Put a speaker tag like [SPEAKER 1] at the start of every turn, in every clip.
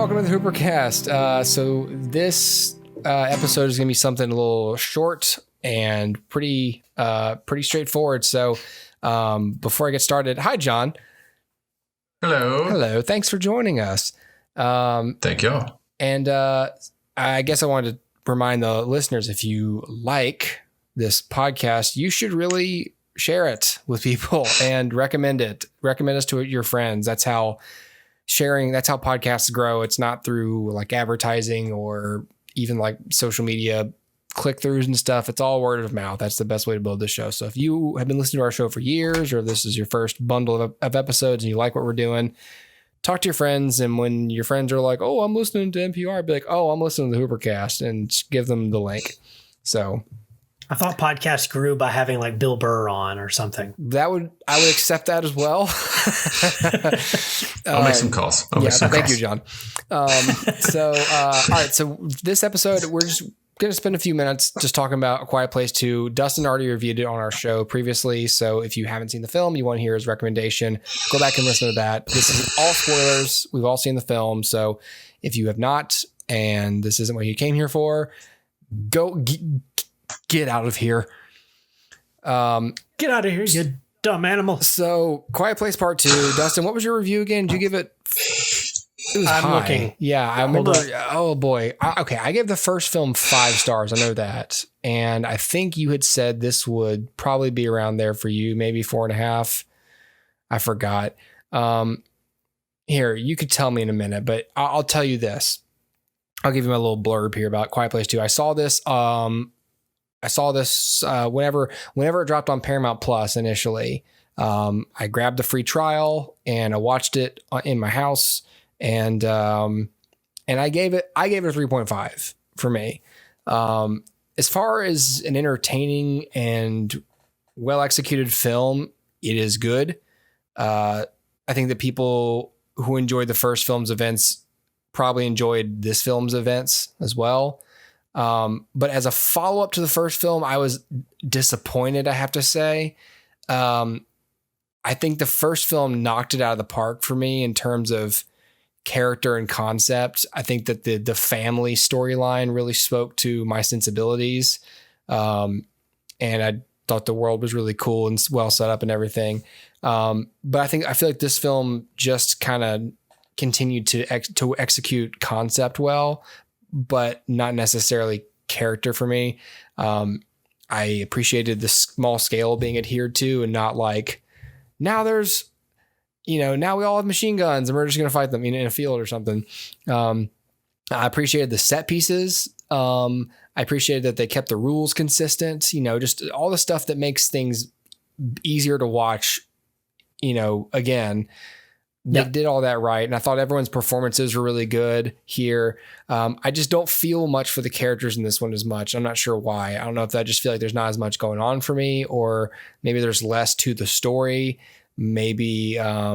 [SPEAKER 1] welcome to the Hoopercast. So this episode is going to be something a little short and pretty straightforward. So before I get started, hi, John.
[SPEAKER 2] Hello.
[SPEAKER 1] Hello. Thanks for joining us.
[SPEAKER 2] Thank you.
[SPEAKER 1] And I guess I wanted to remind the listeners, if you like this podcast, you should really share it with people and recommend it. Recommend us to your friends. That's how podcasts grow. It's not through like advertising or even like social media click-throughs and stuff. It's all word of mouth. That's the best way to build this show. So if you have been listening to our show for years, or this is your first bundle of episodes and you like what we're doing, talk to your friends. And when your friends are like, oh, I'm listening to NPR, be like, oh, I'm listening to the Hoopercast, and give them the link. So
[SPEAKER 3] I thought podcasts grew by having like Bill Burr on or something.
[SPEAKER 1] I would accept that as well.
[SPEAKER 2] I'll make some calls.
[SPEAKER 1] Thank you, John. All right. So this episode, we're just going to spend a few minutes just talking about A Quiet Place 2. Dustin already reviewed it on our show previously. So if you haven't seen the film, you want to hear his recommendation, go back and listen to that. This is all spoilers. We've all seen the film. So if you have not, and this isn't what you came here for, go get out of here.
[SPEAKER 3] Get out of here, you dumb animal.
[SPEAKER 1] So Quiet Place Part 2. Dustin, what was your review again? Did you give it? It was
[SPEAKER 3] I'm
[SPEAKER 1] high.
[SPEAKER 3] looking.
[SPEAKER 1] Yeah, I remember. Oh boy. I gave the first film 5 stars. I know that. And I think you had said this would probably be around there for you, maybe 4.5. I forgot. Here, you could tell me in a minute, but I'll tell you this. I'll give you my little blurb here about Quiet Place 2. I saw this whenever it dropped on Paramount Plus initially. I grabbed the free trial and I watched it in my house, and I gave it a 3.5 for me. As far as an entertaining and well executed film, it is good. I think that people who enjoyed the first film's events probably enjoyed this film's events as well. But as a follow-up to the first film, I was disappointed, I have to say. I think the first film knocked it out of the park for me in terms of character and concept. I think that the family storyline really spoke to my sensibilities. And I thought the world was really cool and well set up and everything. But I feel like this film just kind of continued to execute concept well, but not necessarily character for me. I appreciated the small scale being adhered to, and not like now we all have machine guns and we're just going to fight them in a field or something. I appreciated the set pieces. I appreciated that they kept the rules consistent, just all the stuff that makes things easier to watch, again. They did all that right. And I thought everyone's performances were really good here. I just don't feel much for the characters in this one as much. I'm not sure why. I don't know if I just feel like there's not as much going on for me, or maybe there's less to the story. Maybe, I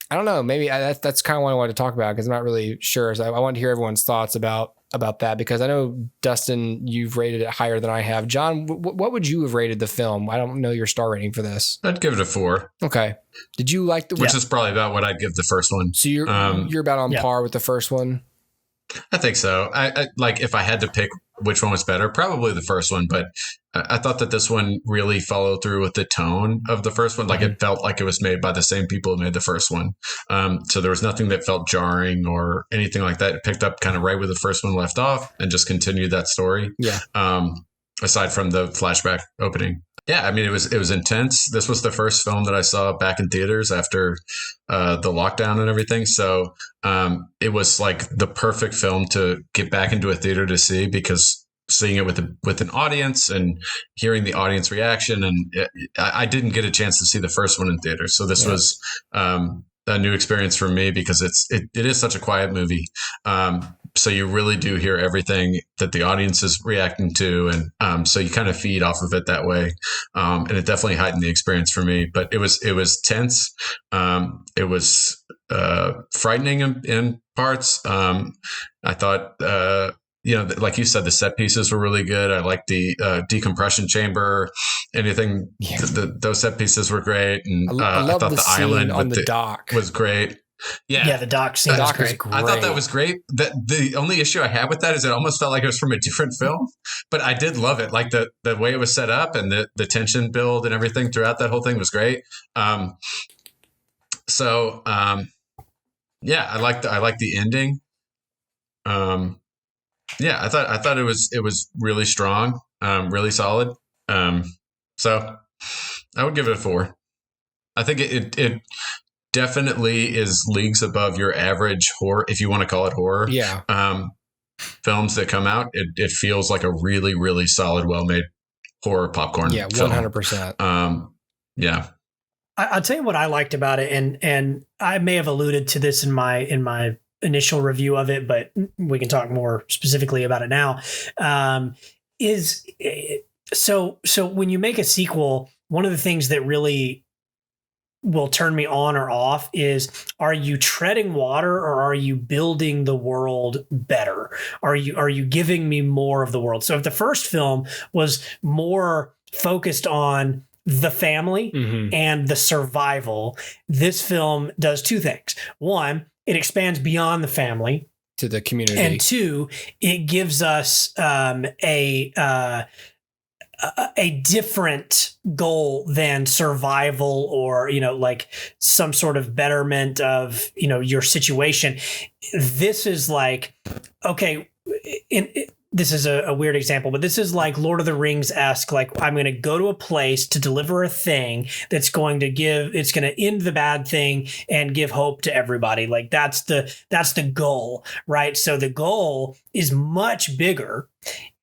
[SPEAKER 1] don't know. Maybe that's kind of what I wanted to talk about, because I'm not really sure. So I wanted to hear everyone's thoughts about that, because I know, Dustin, you've rated it higher than I have. John, what would you have rated the film? I don't know your star rating for this.
[SPEAKER 2] I'd give it a 4.
[SPEAKER 1] Okay. Did you like
[SPEAKER 2] which is probably about what I'd give the first one.
[SPEAKER 1] So you're about on par with the first one?
[SPEAKER 2] I think so. I like, if I had to pick which one was better, probably the first one, but I thought that this one really followed through with the tone of the first one. Like, it felt like it was made by the same people who made the first one. So there was nothing that felt jarring or anything like that. It picked up kind of right where the first one left off and just continued that story.
[SPEAKER 1] Yeah.
[SPEAKER 2] Aside from the flashback opening. Yeah, I mean, it was intense. This was the first film that I saw back in theaters after the lockdown and everything. So it was like the perfect film to get back into a theater to see, because seeing it with an audience and hearing the audience reaction, and I didn't get a chance to see the first one in theater. So this was a new experience for me, because it is such a quiet movie. So you really do hear everything that the audience is reacting to. And so you kind of feed off of it that way. And it definitely heightened the experience for me, but it was tense. It was frightening in parts. I thought, like you said, the set pieces were really good. I liked the decompression chamber, anything. Yeah. Those set pieces were great. And I thought the island
[SPEAKER 1] on the dock
[SPEAKER 2] was great.
[SPEAKER 3] Yeah, the doc scene
[SPEAKER 1] doc
[SPEAKER 3] is
[SPEAKER 1] is
[SPEAKER 3] great.
[SPEAKER 2] I thought that was great. The only issue I had with that is it almost felt like it was from a different film, but I did love it. Like the way it was set up and the tension build and everything throughout that whole thing was great. Yeah, I like the ending. Yeah, I thought it was really strong, really solid. So I would give it a 4. I think it definitely is leagues above your average horror, if you want to call it horror.
[SPEAKER 1] Yeah.
[SPEAKER 2] Films that come out, it feels like a really, really solid, well-made horror popcorn.
[SPEAKER 1] Yeah,
[SPEAKER 2] film.
[SPEAKER 1] 100%.
[SPEAKER 2] Yeah.
[SPEAKER 3] I'll tell you what I liked about it, and I may have alluded to this in my initial review of it, but we can talk more specifically about it now. So when you make a sequel, one of the things that really will turn me on or off is, are you treading water or are you building the world better? Are you giving me more of the world? So if the first film was more focused on the family and the survival, this film does two things. One, it expands beyond the family
[SPEAKER 1] to the community,
[SPEAKER 3] and two, it gives us a different goal than survival or, like some sort of betterment of, your situation. This is like, okay, this is a weird example, but this is like Lord of the Rings-esque. Like, I'm going to go to a place to deliver a thing that's going to end the bad thing and give hope to everybody. Like that's the goal, right? So the goal is much bigger,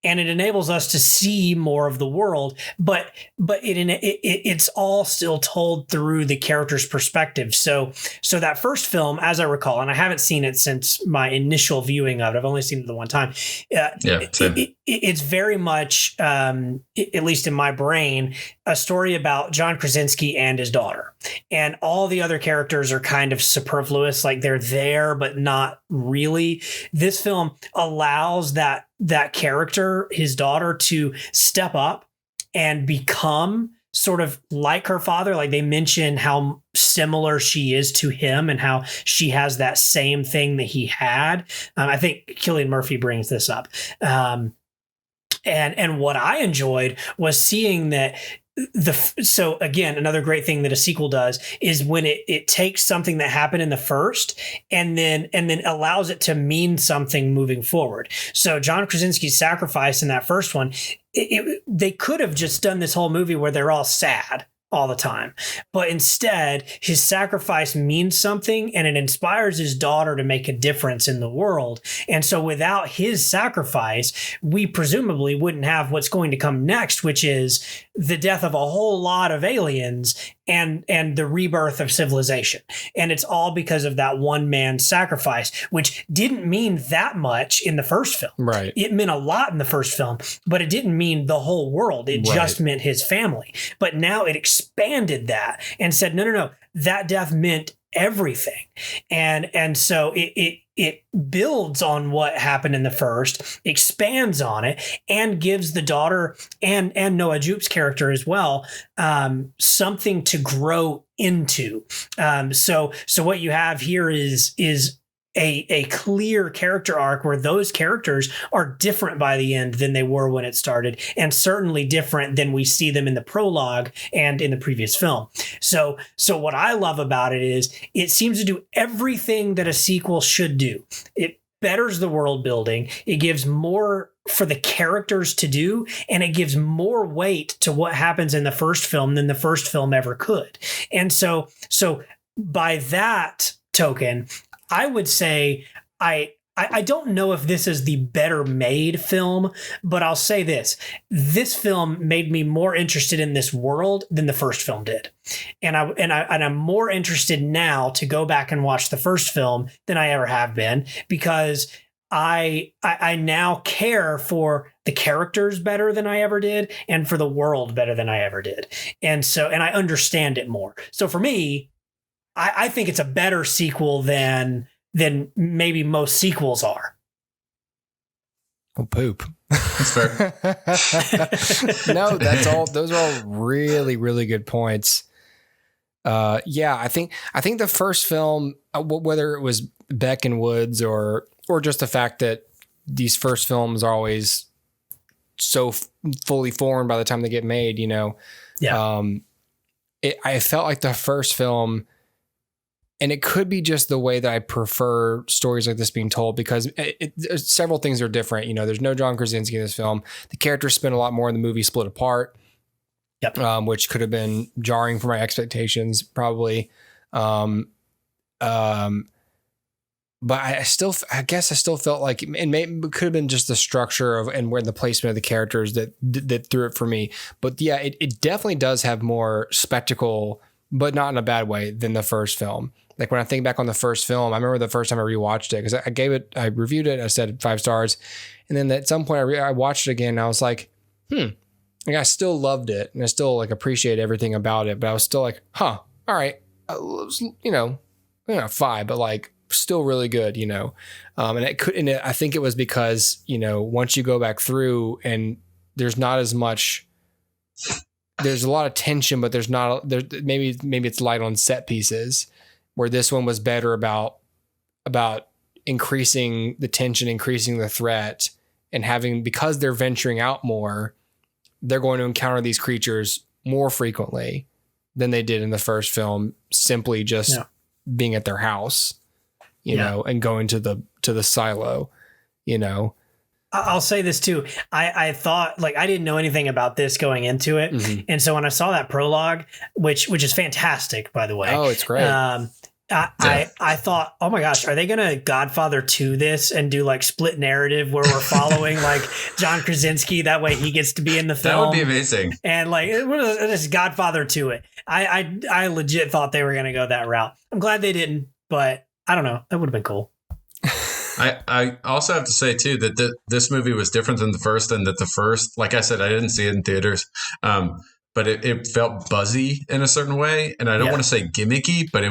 [SPEAKER 3] and it enables us to see more of the world, but it's all still told through the character's perspective. So that first film, as I recall, and I haven't seen it since my initial viewing of it, I've only seen it the one time. It's very much, at least in my brain, a story about John Krasinski and his daughter, and all the other characters are kind of superfluous, like they're there but not really. This film allows that character, his daughter, to step up and become sort of like her father. Like, they mention how similar she is to him and how she has that same thing that he had. I think Cillian Murphy brings this up. And what I enjoyed was seeing that so again, another great thing that a sequel does is when it takes something that happened in the first and then allows it to mean something moving forward. So John Krasinski's sacrifice in that first one, they could have just done this whole movie where they're all sad all the time, but instead his sacrifice means something and it inspires his daughter to make a difference in the world. And so without his sacrifice, we presumably wouldn't have what's going to come next, which is the death of a whole lot of aliens and the rebirth of civilization. And it's all because of that one man's sacrifice, which didn't mean that much in the first film.
[SPEAKER 1] Right.
[SPEAKER 3] It meant a lot in the first film, but it didn't mean the whole world. It just meant his family. But now it expanded that and said, no, that death meant everything. And so it builds on what happened in the first, expands on it, and gives the daughter and Noah Jupe's character as well something to grow into. So what you have here is a clear character arc where those characters are different by the end than they were when it started, and certainly different than we see them in the prologue and in the previous film. So what I love about it is it seems to do everything that a sequel should do. It betters the world building. It gives more for the characters to do, and it gives more weight to what happens in the first film than the first film ever could. And so by that token, I would say I don't know if this is the better made film, but I'll say this. This film made me more interested in this world than the first film did. And I'm more interested now to go back and watch the first film than I ever have been, because I now care for the characters better than I ever did and for the world better than I ever did. And I understand it more. So for me, I think it's a better sequel than maybe most sequels are.
[SPEAKER 1] Oh, poop.
[SPEAKER 2] That's fair.
[SPEAKER 1] No, those are all really, really good points. Yeah, I think the first film, whether it was Beck and Woods or just the fact that these first films are always so fully formed by the time they get made, you know.
[SPEAKER 3] Yeah.
[SPEAKER 1] I felt like the first film, and it could be just the way that I prefer stories like this being told, because several things are different. You know, there's no John Krasinski in this film. The characters spend a lot more in the movie split apart.
[SPEAKER 3] Yep.
[SPEAKER 1] Which could have been jarring for my expectations, probably. But I guess I still felt like it could have been just the structure of and where the placement of the characters that threw it for me. But yeah, it definitely does have more spectacle, but not in a bad way, than the first film. Like when I think back on the first film, I remember the first time I rewatched it, because I reviewed it, I said 5 stars, and then at some point I watched it again, and I was like, like I still loved it, and I still like appreciate everything about it, but I was still like, all right, you know, 5, but like still really good, you know. And I think it was because, you know, once you go back through and there's not as much, there's a lot of tension, but maybe it's light on set pieces, where this one was better about increasing the tension, increasing the threat, and because they're venturing out more, they're going to encounter these creatures more frequently than they did in the first film, simply just being at their house, you know, and going to the silo, you know.
[SPEAKER 3] I'll say this too. I thought, like, I didn't know anything about this going into it.
[SPEAKER 1] Mm-hmm.
[SPEAKER 3] And so when I saw that prologue, which is fantastic, by the way.
[SPEAKER 1] Oh, it's great.
[SPEAKER 3] I thought, oh my gosh, are they going to Godfather 2 this and do like split narrative where we're following like John Krasinski? That way he gets to be in the film.
[SPEAKER 2] That would be amazing.
[SPEAKER 3] And like, this Godfather to it. I legit thought they were going to go that route. I'm glad they didn't, but I don't know. That would have been cool.
[SPEAKER 2] I also have to say too that this movie was different than the first, and that the first, like I said, I didn't see it in theaters. But it felt buzzy in a certain way. And I don't want to say gimmicky, but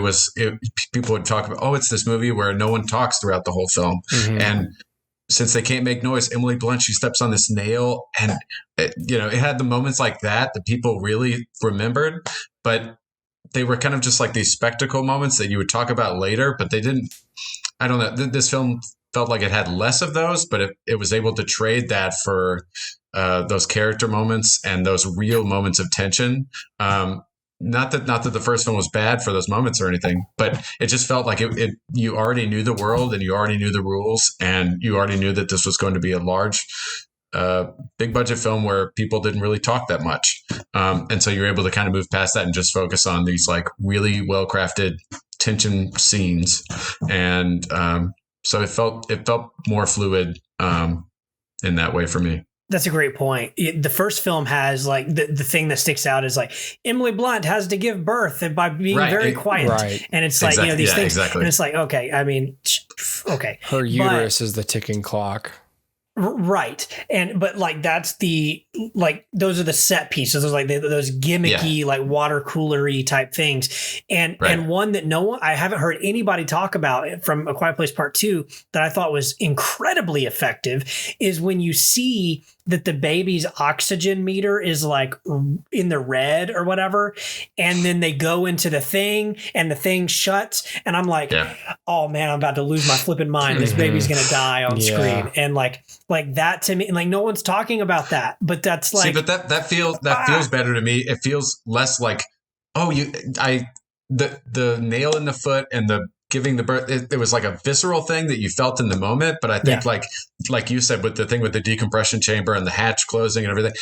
[SPEAKER 2] people would talk about, it's this movie where no one talks throughout the whole film. Mm-hmm. And since they can't make noise, Emily Blunt, she steps on this nail, and it had the moments like that people really remembered, but they were kind of just like these spectacle moments that you would talk about later, but they didn't, I don't know. This film felt like it had less of those, but it was able to trade that for those character moments and those real moments of tension. Not that the first film was bad for those moments or anything, but it just felt like you already knew the world, and you already knew the rules, and you already knew that this was going to be a large, big budget film where people didn't really talk that much. And so you're able to kind of move past that and just focus on these like really well-crafted tension scenes. And so it felt more fluid in that way for me.
[SPEAKER 3] That's a great point. The first film has like the thing that sticks out is like Emily Blunt has to give birth by being very quiet. Right. And it's like, these things. Exactly. And it's like, okay, I mean, okay.
[SPEAKER 1] Her uterus is the ticking clock.
[SPEAKER 3] Right. But like, those are the set pieces. Those like those gimmicky, like water coolery type things. And one that I haven't heard anybody talk about from A Quiet Place Part 2 that I thought was incredibly effective is when you see that the baby's oxygen meter is like in the red or whatever. And then they go into the thing and the thing shuts. And I'm like, oh man, I'm about to lose my flipping mind. This baby's going to die on screen. And like that to me, like no one's talking about that, but that's like,
[SPEAKER 2] see, but that feels better to me. It feels less like, the nail in the foot and the giving the birth, it was like a visceral thing that you felt in the moment. But I think like you said, with the thing with the decompression chamber and the hatch closing and everything,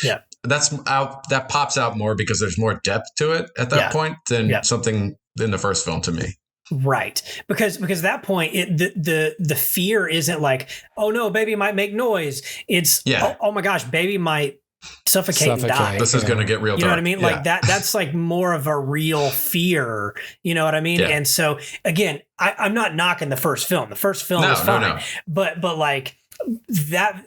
[SPEAKER 2] that pops out more because there's more depth to it at that point than something in the first film to me.
[SPEAKER 3] Right. Because at that point, the fear isn't like, oh no, baby might make noise. It's, oh my gosh, baby might suffocate and die.
[SPEAKER 2] This is going to get real dark.
[SPEAKER 3] You know what I mean? Like that's like more of a real fear. You know what I mean? Yeah. And so again, I'm not knocking the first film. The first film is fine. No. But like that,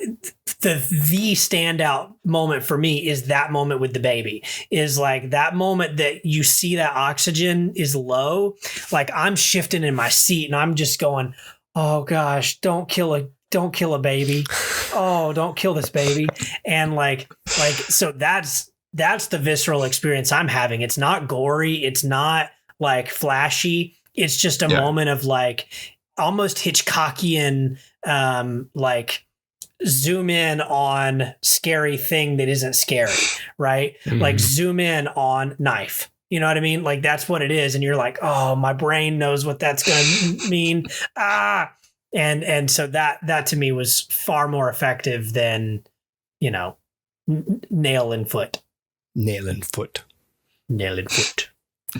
[SPEAKER 3] the standout moment for me is that moment with the baby. Is like that moment that you see that oxygen is low. Like I'm shifting in my seat and I'm just going, oh gosh, don't kill a baby. Oh, don't kill this baby. And like, so that's the visceral experience I'm having. It's not gory. It's not like flashy. It's just a moment of like almost Hitchcockian, like zoom in on scary thing that isn't scary, right? Like zoom in on knife. You know what I mean? Like that's what it is. And you're like, oh, my brain knows what that's going to mean. And so that to me was far more effective than, you know, nail and foot.
[SPEAKER 1] Nail and foot.
[SPEAKER 3] Nail and foot.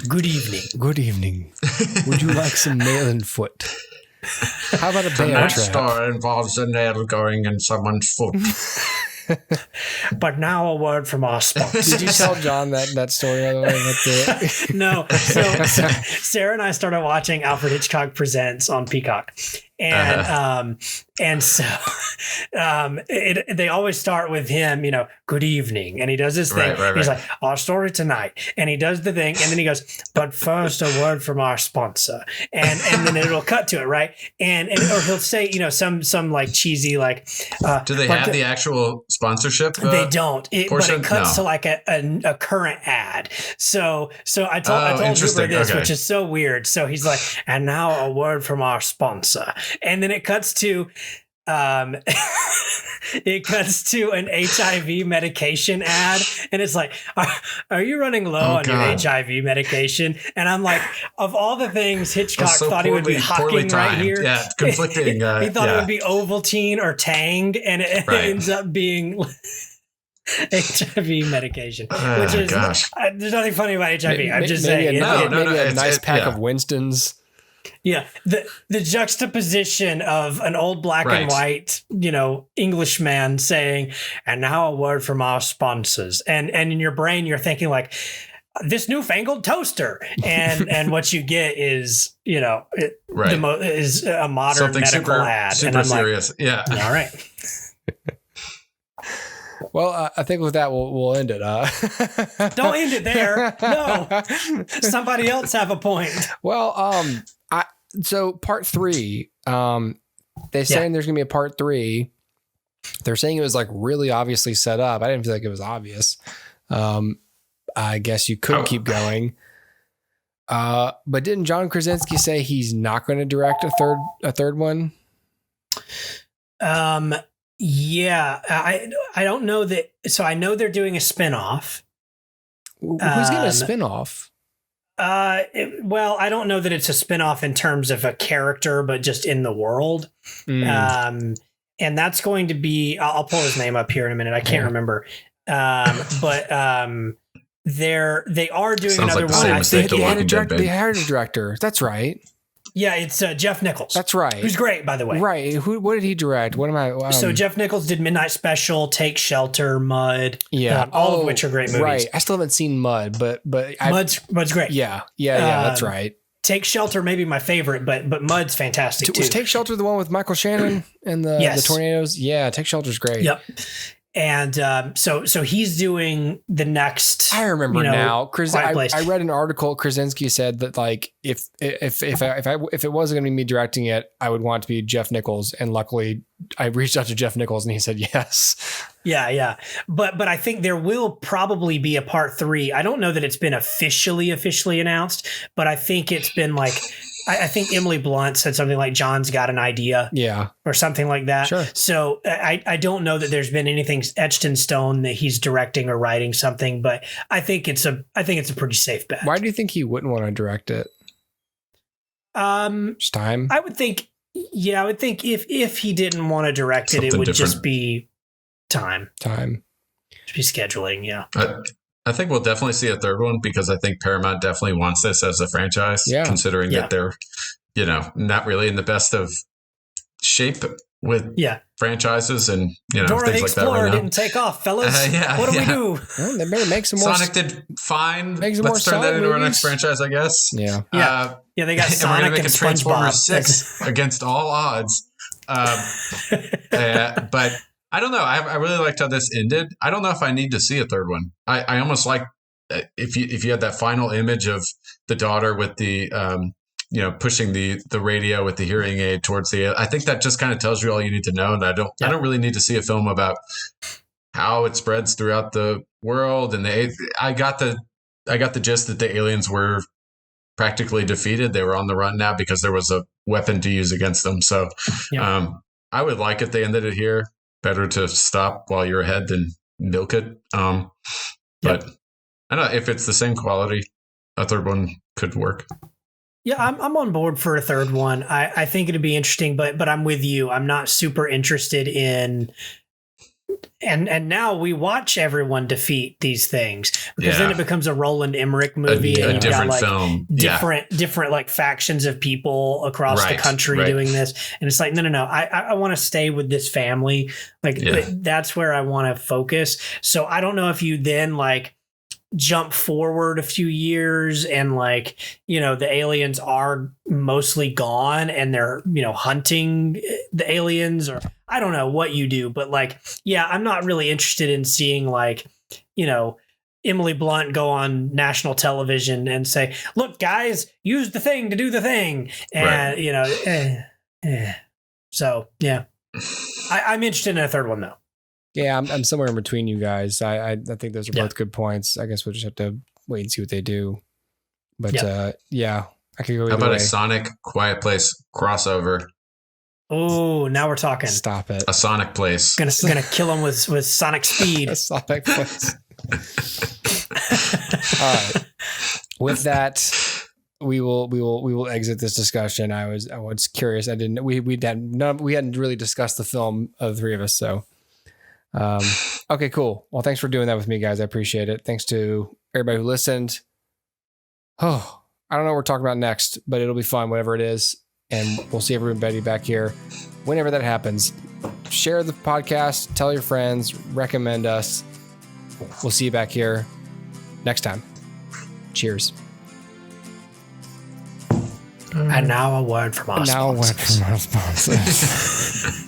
[SPEAKER 3] Good evening.
[SPEAKER 1] Good evening. Would you like some nail and foot? How about a bear
[SPEAKER 2] That
[SPEAKER 1] trap?
[SPEAKER 2] story involves a nail going in someone's foot.
[SPEAKER 3] But now a word from our sponsor.
[SPEAKER 1] Did you tell John that story, by the way?
[SPEAKER 3] No. So Sarah and I started watching Alfred Hitchcock Presents on Peacock. And so they always start with him, you know, good evening. And he does his thing. He's like, our story tonight. And he does the thing. And then he goes, but first a word from our sponsor. And then it'll cut to it, right? And or he'll say, you know, some like cheesy, like,
[SPEAKER 2] do they have the actual sponsorship?
[SPEAKER 3] They don't. But it cuts to like a current ad. So I told Hooper this, which is so weird. So he's like, and now a word from our sponsor. And then it cuts to an HIV medication ad, and it's like, are you running low on your HIV medication? And I'm like, of all the things Hitchcock thought he would be hawking right here,
[SPEAKER 2] conflicting.
[SPEAKER 3] He thought it would be Ovaltine or Tang, and it ends up being HIV medication, which is there's nothing funny about HIV. I'm just saying,
[SPEAKER 1] maybe a nice pack of Winston's.
[SPEAKER 3] Yeah, the juxtaposition of an old black and white, you know, Englishman saying, and now a word from our sponsors. And in your brain, you're thinking like, this newfangled toaster. And what you get is, you know, is a modern
[SPEAKER 2] something
[SPEAKER 3] medical ad.
[SPEAKER 2] Super
[SPEAKER 3] and I'm
[SPEAKER 2] serious.
[SPEAKER 3] Like, yeah. All right.
[SPEAKER 1] Well, I think with that, we'll end it.
[SPEAKER 3] Don't end it there. No. Somebody else have a point.
[SPEAKER 1] Well, so part 3, they're saying there's going to be a part 3. They're saying it was like really obviously set up. I didn't feel like it was obvious. I guess you could keep going. But didn't John Krasinski say he's not going to direct a third one?
[SPEAKER 3] Yeah, I don't know that. So I know they're doing a spinoff.
[SPEAKER 1] Who's getting a spinoff?
[SPEAKER 3] Well, I don't know that it's a spinoff in terms of a character, but just in the world. And that's going to be, I'll pull his name up here in a minute. I can't remember. They are doing
[SPEAKER 2] Sounds
[SPEAKER 3] another
[SPEAKER 2] like the
[SPEAKER 3] one.
[SPEAKER 1] They hired a director. That's right.
[SPEAKER 3] Yeah, it's Jeff Nichols.
[SPEAKER 1] That's right.
[SPEAKER 3] Who's great, by the way.
[SPEAKER 1] Right. What did he direct? What am I?
[SPEAKER 3] So Jeff Nichols did Midnight Special, Take Shelter, Mud.
[SPEAKER 1] Yeah,
[SPEAKER 3] all of which are great movies.
[SPEAKER 1] Right. I still haven't seen Mud, but
[SPEAKER 3] Mud's great.
[SPEAKER 1] Yeah. That's right.
[SPEAKER 3] Take Shelter may be my favorite, but Mud's fantastic too.
[SPEAKER 1] Was Take Shelter the one with Michael Shannon and the tornadoes? Yeah, Take Shelter's great.
[SPEAKER 3] Yep. And so he's doing the next.
[SPEAKER 1] I remember now. I read an article. Krasinski said that like if it wasn't going to be me directing it, I would want it to be Jeff Nichols. And luckily, I reached out to Jeff Nichols and he said yes.
[SPEAKER 3] Yeah. But I think there will probably be a part 3. I don't know that it's been officially announced, but I think it's been like. I think Emily Blunt said something like John's got an idea, or something like that.
[SPEAKER 1] Sure.
[SPEAKER 3] So I don't know that there's been anything etched in stone that he's directing or writing something, but I think it's a pretty safe bet.
[SPEAKER 1] Why do you think he wouldn't want to direct it? Just time.
[SPEAKER 3] I would think if he didn't want to direct it, it would just be time. Just be scheduling. Yeah.
[SPEAKER 2] I think we'll definitely see a third one because I think Paramount definitely wants this as a franchise, considering that they're, not really in the best of shape with franchises and,
[SPEAKER 3] Dora
[SPEAKER 2] things
[SPEAKER 3] the
[SPEAKER 2] like that right now.
[SPEAKER 3] Didn't take off, fellas. What do we do?
[SPEAKER 1] Well, they better make some more.
[SPEAKER 2] Sonic did fine.
[SPEAKER 1] Let's
[SPEAKER 2] turn that into our next franchise, I guess.
[SPEAKER 3] Yeah. They got Sonic and
[SPEAKER 2] make a Transformers 6 against all odds. But I don't know. I really liked how this ended. I don't know if I need to see a third one. I almost like if you had that final image of the daughter with the pushing the radio with the hearing aid towards the. I think that just kind of tells you all you need to know. And I don't really need to see a film about how it spreads throughout the world. And I got the gist that the aliens were practically defeated. They were on the run now because there was a weapon to use against them. So I would like if they ended it here. Better to stop while you're ahead than milk it. But I don't know if it's the same quality, a third one could work.
[SPEAKER 3] Yeah, I'm on board for a third one. I think it'd be interesting, but I'm with you. I'm not super interested in. And now we watch everyone defeat these things because then it becomes a Roland Emmerich movie, and
[SPEAKER 2] a
[SPEAKER 3] you've
[SPEAKER 2] different
[SPEAKER 3] got like
[SPEAKER 2] film,
[SPEAKER 3] different like factions of people across the country doing this, and it's like no. I want to stay with this family. Like that's where I want to focus. So I don't know if you then like jump forward a few years and like, you know, the aliens are mostly gone and they're, you know, hunting the aliens, or I don't know what you do, but like, yeah, I'm not really interested in seeing like, you know, Emily Blunt go on national television and say, look, guys, use the thing to do the thing. And, you know, so yeah, I'm interested in a third one though.
[SPEAKER 1] Yeah, I'm somewhere in between you guys. I think those are both good points. I guess we'll just have to wait and see what they do. But I could go either
[SPEAKER 2] How about
[SPEAKER 1] way.
[SPEAKER 2] a Sonic Quiet Place crossover?
[SPEAKER 3] Oh, now we're talking.
[SPEAKER 1] Stop it.
[SPEAKER 2] A Sonic Place.
[SPEAKER 3] Gonna kill him with Sonic speed.
[SPEAKER 1] A Sonic Place. All right. With that, we will exit this discussion. I was curious. We hadn't really discussed the film of the three of us, so. Okay, cool. Well, thanks for doing that with me, guys. I appreciate it. Thanks to everybody who listened. Oh, I don't know what we're talking about next, but it'll be fun, whatever it is. And we'll see everybody back here whenever that happens. Share the podcast, tell your friends, recommend us. We'll see you back here next time. Cheers.
[SPEAKER 3] And now a word from our sponsors.
[SPEAKER 1] Now a word from our sponsors.